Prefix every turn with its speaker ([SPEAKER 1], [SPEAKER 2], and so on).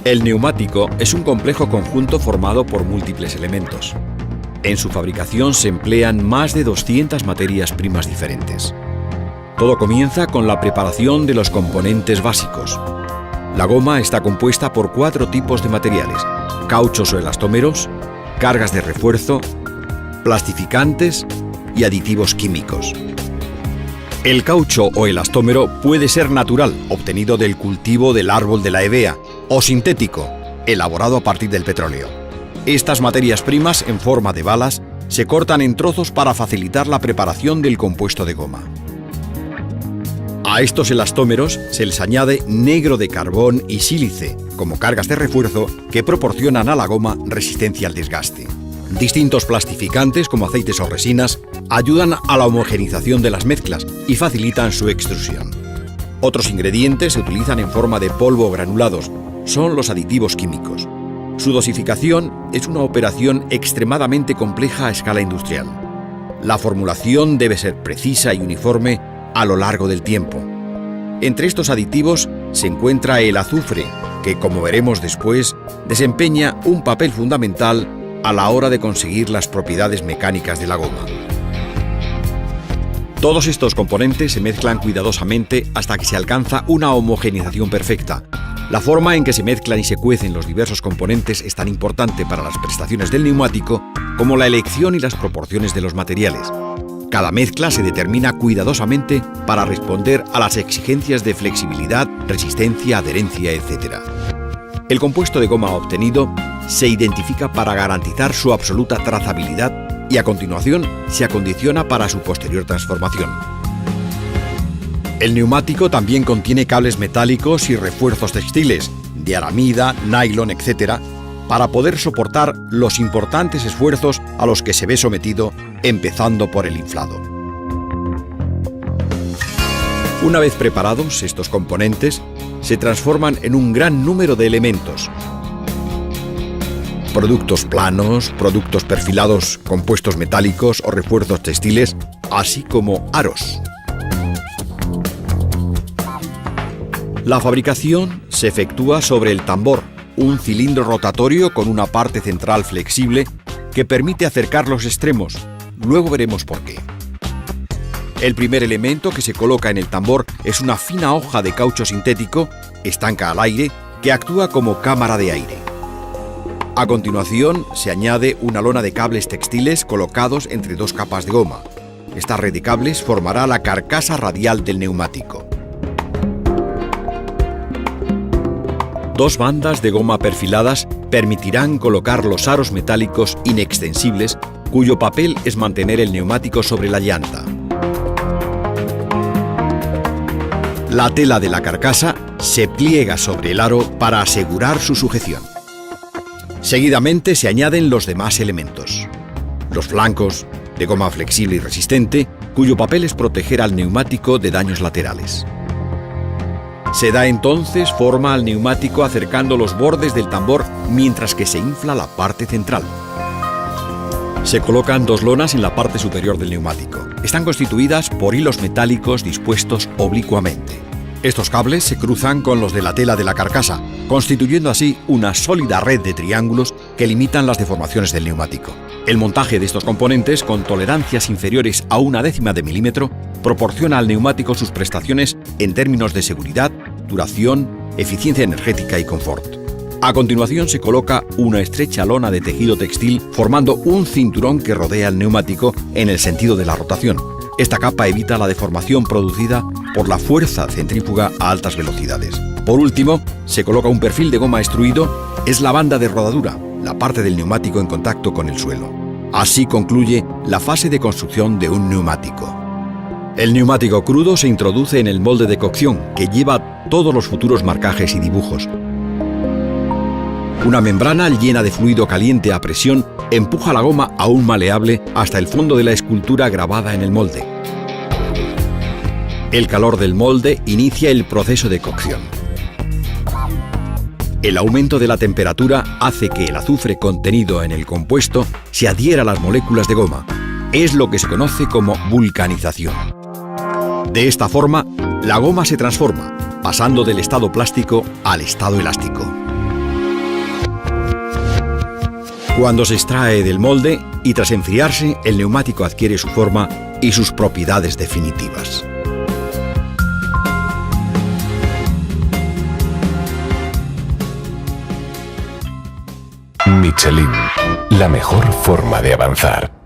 [SPEAKER 1] El neumático es un complejo conjunto formado por múltiples elementos. En su fabricación se emplean más de 200 materias primas diferentes. Todo comienza con la preparación de los componentes básicos. La goma está compuesta por 4 tipos de materiales: cauchos o elastómeros, cargas de refuerzo, plastificantes y aditivos químicos. El caucho o elastómero puede ser natural, obtenido del cultivo del árbol de la hevea, o sintético, elaborado a partir del petróleo. Estas materias primas, en forma de balas, se cortan en trozos para facilitar la preparación del compuesto de goma. A estos elastómeros se les añade negro de carbón y sílice, como cargas de refuerzo que proporcionan a la goma resistencia al desgaste. Distintos plastificantes, como aceites o resinas, ayudan a la homogenización de las mezclas y facilitan su extrusión. Otros ingredientes se utilizan en forma de polvo o granulados. Son los aditivos químicos. Su dosificación es una operación extremadamente compleja a escala industrial. La formulación debe ser precisa y uniforme a lo largo del tiempo. Entre estos aditivos se encuentra el azufre, que, como veremos después, desempeña un papel fundamental a la hora de conseguir las propiedades mecánicas de la goma. Todos estos componentes se mezclan cuidadosamente hasta que se alcanza una homogenización perfecta. La forma en que se mezclan y se cuecen los diversos componentes es tan importante para las prestaciones del neumático como la elección y las proporciones de los materiales. Cada mezcla se determina cuidadosamente para responder a las exigencias de flexibilidad, resistencia, adherencia, etc. El compuesto de goma obtenido se identifica para garantizar su absoluta trazabilidad y a continuación se acondiciona para su posterior transformación. El neumático también contiene cables metálicos y refuerzos textiles, de aramida, nylon, etc., para poder soportar los importantes esfuerzos a los que se ve sometido, empezando por el inflado. Una vez preparados, estos componentes se transforman en un gran número de elementos: productos planos, productos perfilados, compuestos metálicos o refuerzos textiles, así como aros. La fabricación se efectúa sobre el tambor, un cilindro rotatorio con una parte central flexible que permite acercar los extremos. Luego veremos por qué. El primer elemento que se coloca en el tambor es una fina hoja de caucho sintético, estanca al aire, que actúa como cámara de aire. A continuación, se añade una lona de cables textiles colocados entre 2 capas de goma. Esta red de cables formará la carcasa radial del neumático. 2 bandas de goma perfiladas permitirán colocar los aros metálicos inextensibles, cuyo papel es mantener el neumático sobre la llanta. La tela de la carcasa se pliega sobre el aro para asegurar su sujeción. Seguidamente se añaden los demás elementos. Los flancos, de goma flexible y resistente, cuyo papel es proteger al neumático de daños laterales. Se da entonces forma al neumático acercando los bordes del tambor mientras que se infla la parte central. Se colocan 2 lonas en la parte superior del neumático. Están constituidas por hilos metálicos dispuestos oblicuamente. Estos cables se cruzan con los de la tela de la carcasa, constituyendo así una sólida red de triángulos que limitan las deformaciones del neumático. El montaje de estos componentes, con tolerancias inferiores a 1/10 de milímetro, proporciona al neumático sus prestaciones en términos de seguridad, duración, eficiencia energética y confort. A continuación se coloca una estrecha lona de tejido textil formando un cinturón que rodea el neumático en el sentido de la rotación. Esta capa evita la deformación producida por la fuerza centrífuga a altas velocidades. Por último, se coloca un perfil de goma extruido, es la banda de rodadura, la parte del neumático en contacto con el suelo. Así concluye la fase de construcción de un neumático. El neumático crudo se introduce en el molde de cocción, que lleva todos los futuros marcajes y dibujos. Una membrana llena de fluido caliente a presión empuja la goma aún maleable hasta el fondo de la escultura grabada en el molde. El calor del molde inicia el proceso de cocción. El aumento de la temperatura hace que el azufre contenido en el compuesto se adhiera a las moléculas de goma. Es lo que se conoce como vulcanización. De esta forma, la goma se transforma, pasando del estado plástico al estado elástico. Cuando se extrae del molde y tras enfriarse, el neumático adquiere su forma y sus propiedades definitivas.
[SPEAKER 2] Michelin, la mejor forma de avanzar.